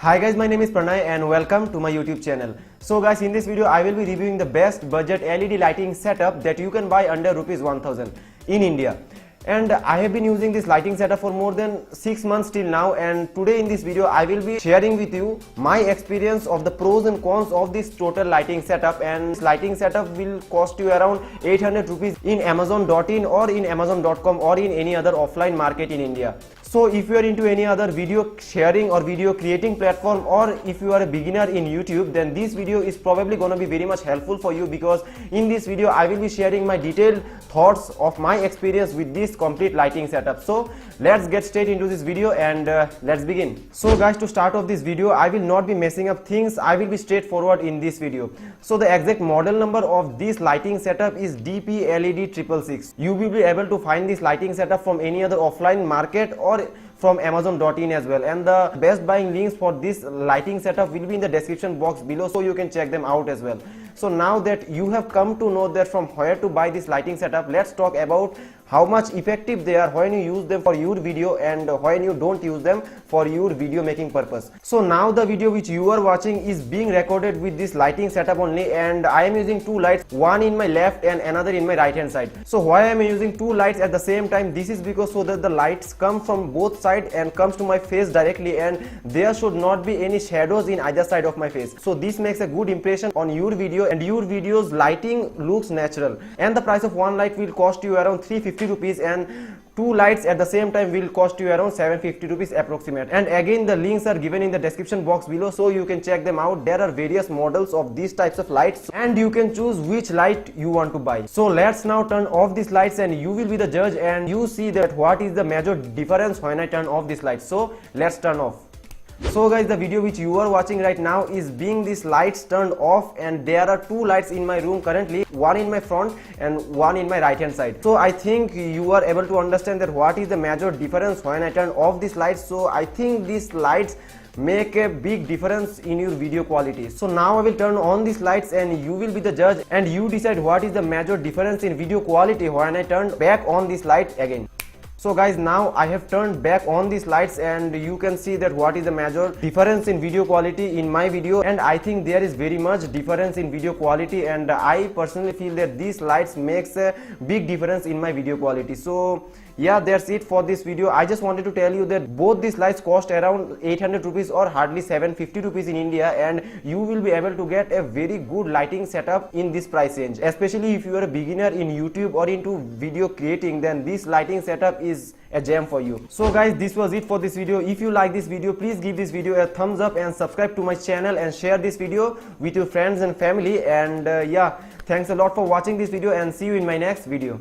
Hi guys, my name is Pranay and welcome to my YouTube channel. So guys, in this video I will be reviewing the best budget LED lighting setup that you can buy under rupees 1000 in India. And I have been using this lighting setup for more than 6 months till now, and today in this video I will be sharing with you my experience of the pros and cons of this total lighting setup. And this lighting setup will cost you around 800 rupees in Amazon.in or in Amazon.com or in any other offline market in India. So if you are into any other video sharing or video creating platform, or if you are a beginner in YouTube, then this video is probably going to be very much helpful for you, because in this video I will be sharing my detailed thoughts of my experience with this complete lighting setup. So let's get straight into this video and let's begin. So guys, to start off this video I will not be messing up things, I will be straightforward in this video. So the exact model number of this lighting setup is DP-LED666. You will be able to find this lighting setup from any other offline market or from Amazon.in as well, and the best buying links for this lighting setup will be in the description box below, so you can check them out as well. So now that you have come to know that from where to buy this lighting setup, let's talk about how much effective they are when you use them for your video and when you don't use them for your video making purpose. So now the video which you are watching is being recorded with this lighting setup only, and I am using two lights, one in my left and another in my right hand side. So why am I using two lights at the same time? This is because so that the lights come from both sides and comes to my face directly, and there should not be any shadows in either side of my face. So this makes a good impression on your video and your video's lighting looks natural. And the price of one light will cost you around 350 rupees, and two lights at the same time will cost you around 750 rupees approximate. And again, the links are given in the description box below, so you can check them out. There are various models of these types of lights and you can choose which light you want to buy. So let's now turn off these lights and you will be the judge and you see that what is the major difference when I turn off this light. So let's turn off. So guys, the video which you are watching right now is being these lights turned off, and there are two lights in my room currently, one in my front and one in my right hand side. So I think you are able to understand that what is the major difference when I turn off these lights. So I think these lights make a big difference in your video quality. So now I will turn on these lights and you will be the judge and you decide what is the major difference in video quality when I turn back on this light again. So guys, now I have turned back on these lights and you can see that what is the major difference in video quality in my video, and I think there is very much difference in video quality, and I personally feel that these lights makes a big difference in my video quality. So yeah, that's it for this video. I just wanted to tell you that both these lights cost around 800 rupees or hardly 750 rupees in India, and you will be able to get a very good lighting setup in this price range. Especially if you are a beginner in YouTube or into video creating, then this lighting setup is a gem for you. So guys, this was it for this video. If you like this video, please give this video a thumbs up and subscribe to my channel and share this video with your friends and family. And yeah, thanks a lot for watching this video and see you in my next video.